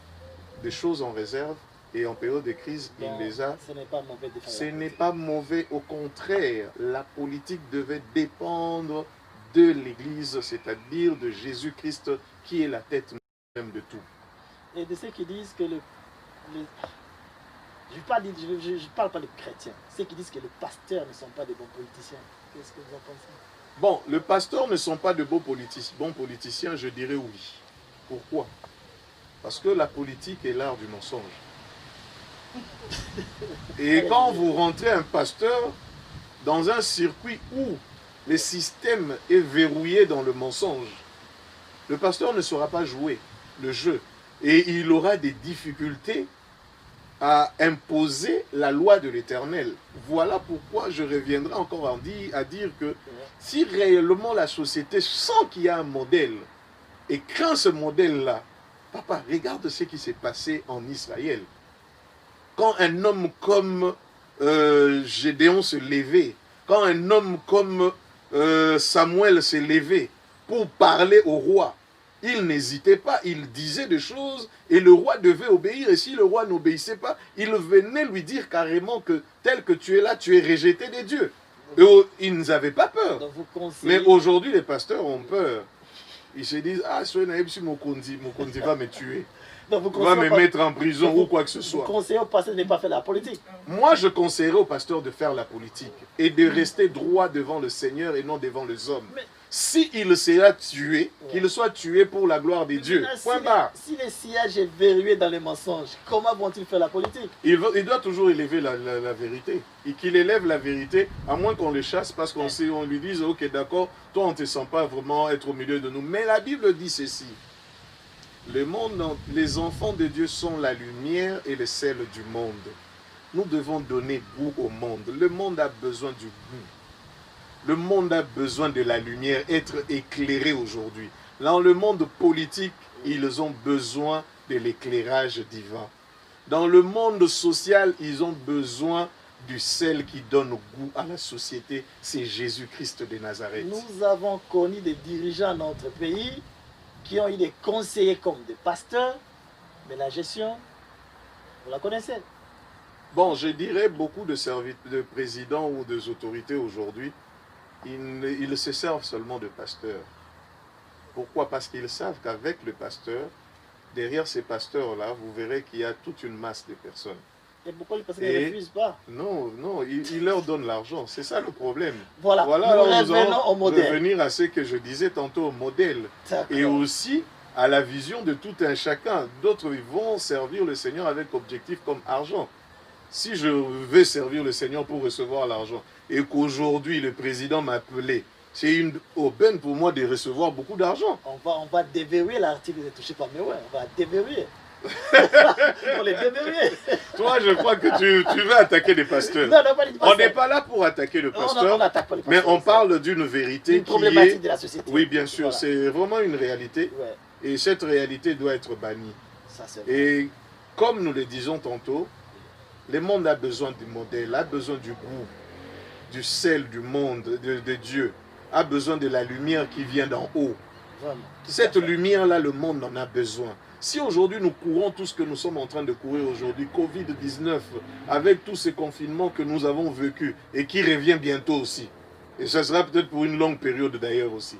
des choses en réserve et en période de crise, Donc, il les a... Ce n'est pas mauvais de faire Ce la n'est politique. pas mauvais, au contraire, la politique devait dépendre de l'Église, c'est-à-dire de Jésus-Christ qui est la tête même de tout. Et de ceux qui disent que je ne parle pas de chrétiens, ceux qui disent que les pasteurs ne sont pas des bons politiciens. Qu'est-ce que vous en pensez? Bon, les pasteurs ne sont pas de bons politiciens, je dirais oui. Pourquoi? Parce que la politique est l'art du mensonge. Et quand vous rentrez un pasteur dans un circuit où le système est verrouillé dans le mensonge, le pasteur ne saura pas jouer le jeu. Et il aura des difficultés à imposer la loi de l'Éternel. Voilà pourquoi je reviendrai encore à dire que si réellement la société sent qu'il y a un modèle et craint ce modèle-là, papa, regarde ce qui s'est passé en Israël. Quand un homme comme Gédéon se levait, quand un homme comme Samuel s'est levé pour parler au roi, il n'hésitait pas, il disait des choses et le roi devait obéir. Et si le roi n'obéissait pas, il venait lui dire carrément que tel que tu es là, tu es rejeté des dieux. Et ils n'avaient pas peur. Donc vous conseillez... Mais aujourd'hui, les pasteurs ont peur. Ils se disent, ah, mon Kondi va me tuer. Donc Va me mettre en prison ou quoi que ce soit. Vous conseillez au pasteur de ne pas faire la politique. Moi, je conseillerais au pasteur de faire la politique et de rester droit devant le Seigneur et non devant les hommes. Mais s'il sera tué, qu'il soit tué pour la gloire de Dieu. Point barre. Si le sillage est verrouillé dans les mensonges, comment vont-ils faire la politique? Il doit toujours élever la vérité. Et qu'il élève la vérité, à moins qu'on le chasse, parce qu'on lui dise, ok, d'accord, toi, on ne te sent pas vraiment être au milieu de nous. Mais la Bible dit ceci. Le monde, les enfants de Dieu sont la lumière et le sel du monde. Nous devons donner goût au monde. Le monde a besoin du goût. Le monde a besoin de la lumière, être éclairé aujourd'hui. Dans le monde politique, ils ont besoin de l'éclairage divin. Dans le monde social, ils ont besoin du sel qui donne goût à la société. C'est Jésus-Christ de Nazareth. Nous avons connu des dirigeants dans notre pays qui ont eu des conseillers comme des pasteurs, mais la gestion, vous la connaissez. Bon, je dirais beaucoup de présidents ou des autorités aujourd'hui, ils se servent seulement de pasteurs. Pourquoi? Parce qu'ils savent qu'avec le pasteur, derrière ces pasteurs-là, vous verrez qu'il y a toute une masse de personnes. Et pourquoi les pasteurs ne refusent pas? Non, ils leur donnent l'argent. C'est ça le problème. Voilà, nous revenons au modèle. Revenir à ce que je disais tantôt, au modèle. Et aussi à la vision de tout un chacun. D'autres vont servir le Seigneur avec objectif comme argent. Si je veux servir le Seigneur pour recevoir l'argent et qu'aujourd'hui le président m'a appelé, c'est une aubaine pour moi de recevoir beaucoup d'argent. On va déverrouiller l'article de touché par mes ouais, on va déverrouiller. On les déverrouiller. Toi, je crois que tu veux attaquer les pasteurs. Non, pas les pasteurs. On n'est pas là pour attaquer le pasteur, on n'attaque pas les pasteurs, mais on parle d'une vérité une problématique de la société. Oui, bien sûr, voilà. C'est vraiment une réalité. Ouais. Et cette réalité doit être bannie. Ça, et comme nous le disons tantôt, le monde a besoin du modèle, a besoin du goût, du sel du monde, de Dieu, a besoin de la lumière qui vient d'en haut. Vraiment. Cette lumière-là, le monde en a besoin. Si aujourd'hui nous courons tout ce que nous sommes en train de courir aujourd'hui, Covid-19, avec tous ces confinements que nous avons vécus et qui revient bientôt aussi, et ce sera peut-être pour une longue période d'ailleurs aussi,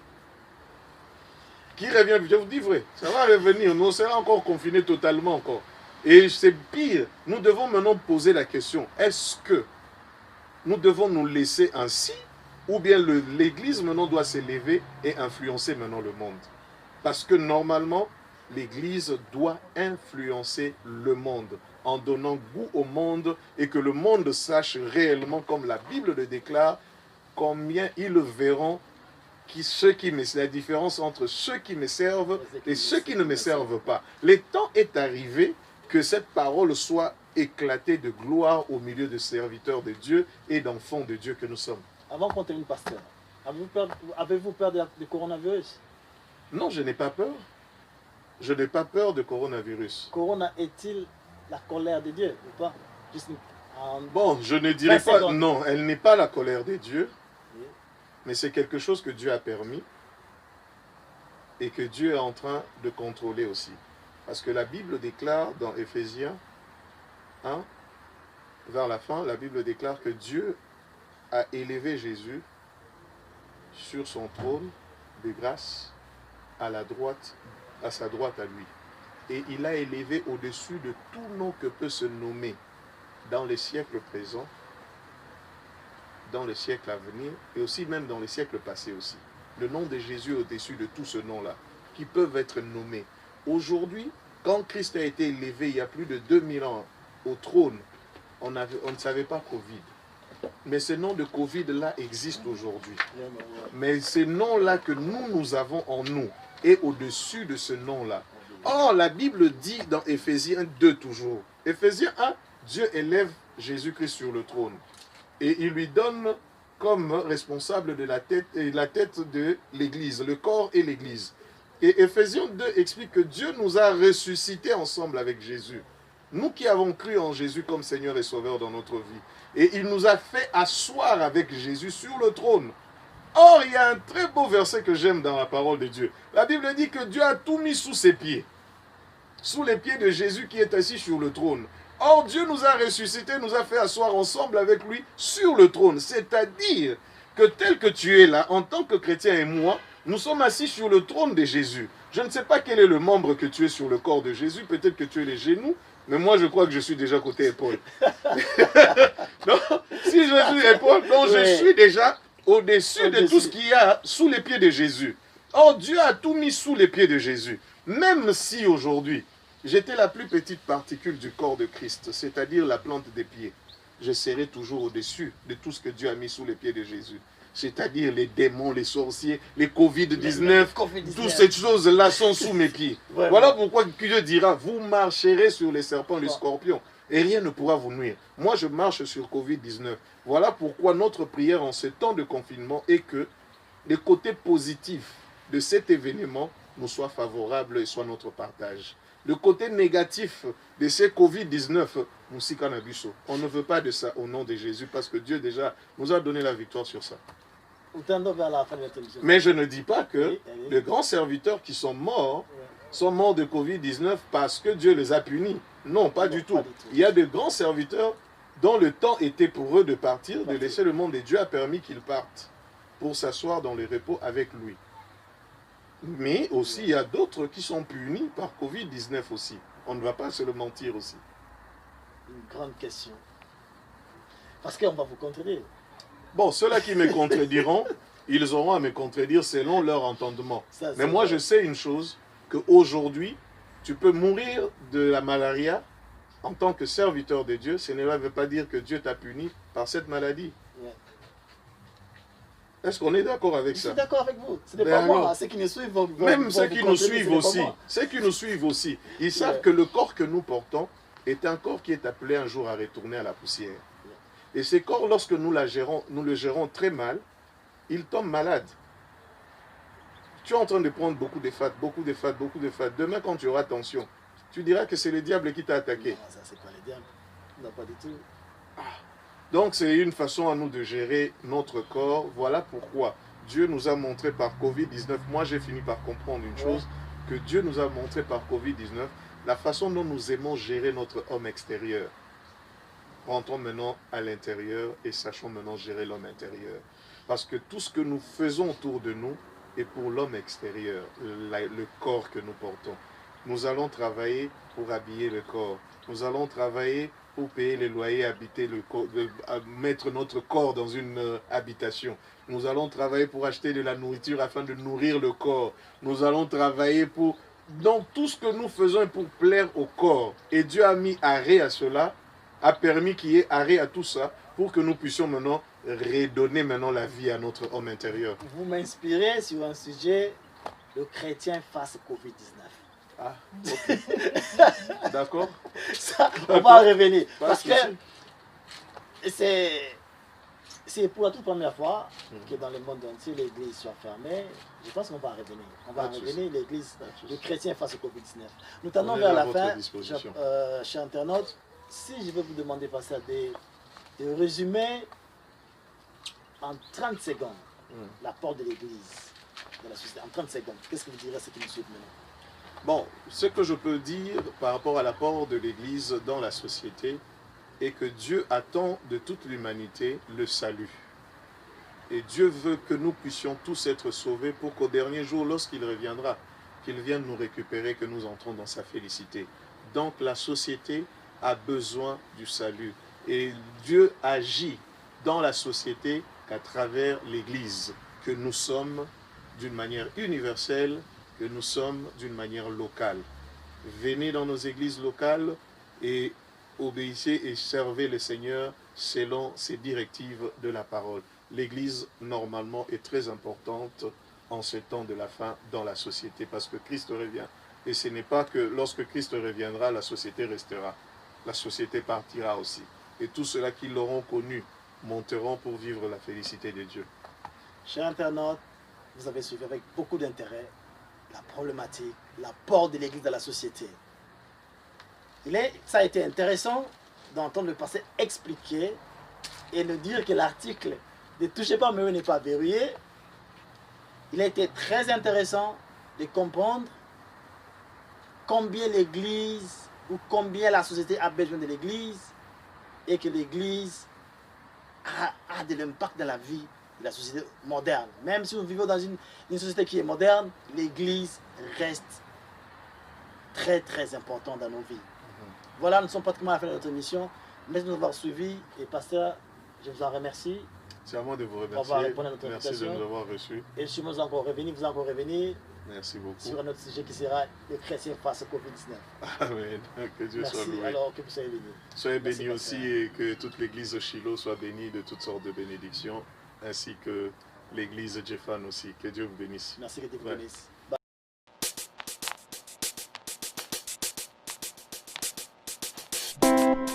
qui revient, je vous dis vrai, ça va revenir, nous serons encore confinés totalement encore. Et c'est pire, nous devons maintenant poser la question, est-ce que nous devons nous laisser ainsi ou bien l'Église maintenant doit s'élever et influencer maintenant le monde? Parce que normalement, l'Église doit influencer le monde en donnant goût au monde et que le monde sache réellement, comme la Bible le déclare, combien ils verront la différence entre ceux qui me servent et ceux qui ne me servent pas. Le temps est arrivé que cette parole soit éclatée de gloire au milieu de serviteurs de Dieu et d'enfants de Dieu que nous sommes. Avant qu'on termine, pasteur, avez-vous peur du coronavirus? Non, je n'ai pas peur. Je n'ai pas peur de coronavirus. Corona est-il la colère de Dieu ou pas? Bon, je ne dirais pas, non, elle n'est pas la colère de Dieu, mais c'est quelque chose que Dieu a permis et que Dieu est en train de contrôler aussi. Parce que la Bible déclare dans Éphésiens 1, vers la fin, la Bible déclare que Dieu a élevé Jésus sur son trône de grâce à sa droite à lui. Et il l'a élevé au-dessus de tout nom que peut se nommer dans les siècles présents, dans les siècles à venir, et aussi même dans les siècles passés aussi. Le nom de Jésus est au-dessus de tout ce nom-là, qui peuvent être nommés. Aujourd'hui, quand Christ a été élevé il y a plus de 2000 ans au trône, on ne savait pas Covid. Mais ce nom de Covid-là existe aujourd'hui. Mais ce nom-là que nous avons en nous est au-dessus de ce nom-là. Or, la Bible dit dans Éphésiens 2 toujours. Éphésiens 1, Dieu élève Jésus-Christ sur le trône. Et il lui donne comme responsable de la tête de l'Église, le corps et l'Église. Et Éphésiens 2 explique que Dieu nous a ressuscités ensemble avec Jésus. Nous qui avons cru en Jésus comme Seigneur et Sauveur dans notre vie. Et il nous a fait asseoir avec Jésus sur le trône. Or, il y a un très beau verset que j'aime dans la parole de Dieu. La Bible dit que Dieu a tout mis sous ses pieds. Sous les pieds de Jésus qui est assis sur le trône. Or, Dieu nous a ressuscités, nous a fait asseoir ensemble avec lui sur le trône. C'est-à-dire que tel que tu es là, en tant que chrétien et moi, nous sommes assis sur le trône de Jésus. Je ne sais pas quel est le membre que tu es sur le corps de Jésus. Peut-être que tu es les genoux. Mais moi, je crois que je suis déjà côté épaule. Donc, si je suis épaule, donc je suis déjà au-dessus de tout ce qu'il y a sous les pieds de Jésus. Or, Dieu a tout mis sous les pieds de Jésus. Même si aujourd'hui, j'étais la plus petite particule du corps de Christ, c'est-à-dire la plante des pieds, je serai toujours au-dessus de tout ce que Dieu a mis sous les pieds de Jésus. C'est-à-dire les démons, les sorciers, les Covid-19, toutes ces choses-là sont sous mes pieds. Voilà pourquoi Dieu dira, vous marcherez sur les serpents, les scorpions, et rien ne pourra vous nuire. Moi, je marche sur Covid-19. Voilà pourquoi notre prière en ce temps de confinement est que les côtés positifs de cet événement nous soient favorables et soient notre partage. Le côté négatif de ces Covid-19, on ne veut pas de ça au nom de Jésus parce que Dieu déjà nous a donné la victoire sur ça. Mais je ne dis pas que les grands serviteurs qui sont morts de Covid-19 parce que Dieu les a punis. Non, pas du tout. Il y a de grands serviteurs dont le temps était pour eux de partir, de laisser le monde, et Dieu a permis qu'ils partent pour s'asseoir dans le repos avec lui. Mais aussi, il y a d'autres qui sont punis par Covid-19 aussi. On ne va pas se le mentir aussi. Une grande question. Parce qu'on va vous contredire. Bon, ceux-là qui me contrediront, ils auront à me contredire selon leur entendement. Mais moi, je sais une chose, qu'aujourd'hui, tu peux mourir de la malaria en tant que serviteur de Dieu. Ce ne veut pas dire que Dieu t'a puni par cette maladie. Est-ce qu'on est d'accord avec ça? Je suis d'accord avec vous. Ce n'est pas moi. Ceux qui nous suivent vont même ceux qui nous suivent aussi. Ceux qui nous suivent aussi. Ils savent que le corps que nous portons est un corps qui est appelé un jour à retourner à la poussière. Et ces corps, lorsque nous le gérons très mal, ils tombent malades. Tu es en train de prendre beaucoup de fat, beaucoup de fat, beaucoup de fat. Demain, quand tu auras tension, tu diras que c'est le diable qui t'a attaqué. Non, ça, c'est pas le diable. Non, pas du tout. Donc, c'est une façon à nous de gérer notre corps. Voilà pourquoi Dieu nous a montré par Covid-19. Moi, j'ai fini par comprendre une chose, que Dieu nous a montré par Covid-19, la façon dont nous aimons gérer notre homme extérieur. Rentrons maintenant à l'intérieur et sachons maintenant gérer l'homme intérieur. Parce que tout ce que nous faisons autour de nous est pour l'homme extérieur, le corps que nous portons. Nous allons travailler pour habiller le corps. Nous allons travailler pour payer les loyers, habiter le corps, mettre notre corps dans une habitation. Nous allons travailler pour acheter de la nourriture afin de nourrir le corps. Nous allons travailler pour... Donc tout ce que nous faisons est pour plaire au corps. Et Dieu a mis arrêt à cela, a permis qu'il y ait arrêt à tout ça pour que nous puissions maintenant redonner maintenant la vie à notre homme intérieur. Vous m'inspirez sur un sujet, le chrétien face au Covid-19. Ah, ok. D'accord. Ça, on va en revenir. Pas Parce de que souci. c'est pour la toute première fois que dans le monde entier, l'église soit fermée. Je pense qu'on va en revenir. On va Pas en de souci. revenir, l'église, Pas de souci. le chrétien face au Covid-19. Nous tendons On est vers à la votre fin. disposition. Chers internautes, si je vais vous demander, pasteur, de résumer en 30 secondes l'apport de l'église dans la société. En 30 secondes, qu'est-ce que vous direz à ceux qui nous suivent maintenant? Bon, ce que je peux dire par rapport à l'apport de l'Église dans la société est que Dieu attend de toute l'humanité le salut. Et Dieu veut que nous puissions tous être sauvés pour qu'au dernier jour, lorsqu'il reviendra, qu'il vienne nous récupérer, que nous entrons dans sa félicité. Donc la société a besoin du salut. Et Dieu agit dans la société qu'à travers l'Église, que nous sommes d'une manière universelle, que nous sommes d'une manière locale. Venez dans nos églises locales et obéissez et servez le Seigneur selon ses directives de la parole. L'Église, normalement, est très importante en ce temps de la fin dans la société parce que Christ revient. Et ce n'est pas que lorsque Christ reviendra, la société restera. La société partira aussi. Et tous ceux-là qui l'auront connu monteront pour vivre la félicité de Dieu. Chers internautes, vous avez suivi avec beaucoup d'intérêt la problématique, l'apport de l'Église dans la société. Ça a été intéressant d'entendre le pasteur expliquer et nous dire que l'article « Ne touchez pas, mais n'est pas verrouillé ». Il a été très intéressant de comprendre combien l'Église ou combien la société a besoin de l'Église et que l'Église a de l'impact dans la vie de la société moderne. Même si nous vivons dans une société qui est moderne, l'Église reste très très importante dans nos vies. Voilà, nous sommes pratiquement à la fin de notre émission. Merci de nous avoir suivis et pasteur, je vous en remercie. C'est à moi de vous On va remercier. répondre à notre Merci invitation. de nous avoir reçus. Et je vous encore revenir, vous encore revenir Merci beaucoup. sur un autre sujet qui sera le chrétien face au Covid-19. Amen. Que Dieu soit Merci, loué. alors que vous soyez bénis. Soyez Merci, bénis aussi pasteur. et que toute l'église de Shiloh soit bénie de toutes sortes de bénédictions, ainsi que l'église de Jéphane aussi. Que Dieu vous bénisse. Merci que Dieu vous Ouais. bénisse.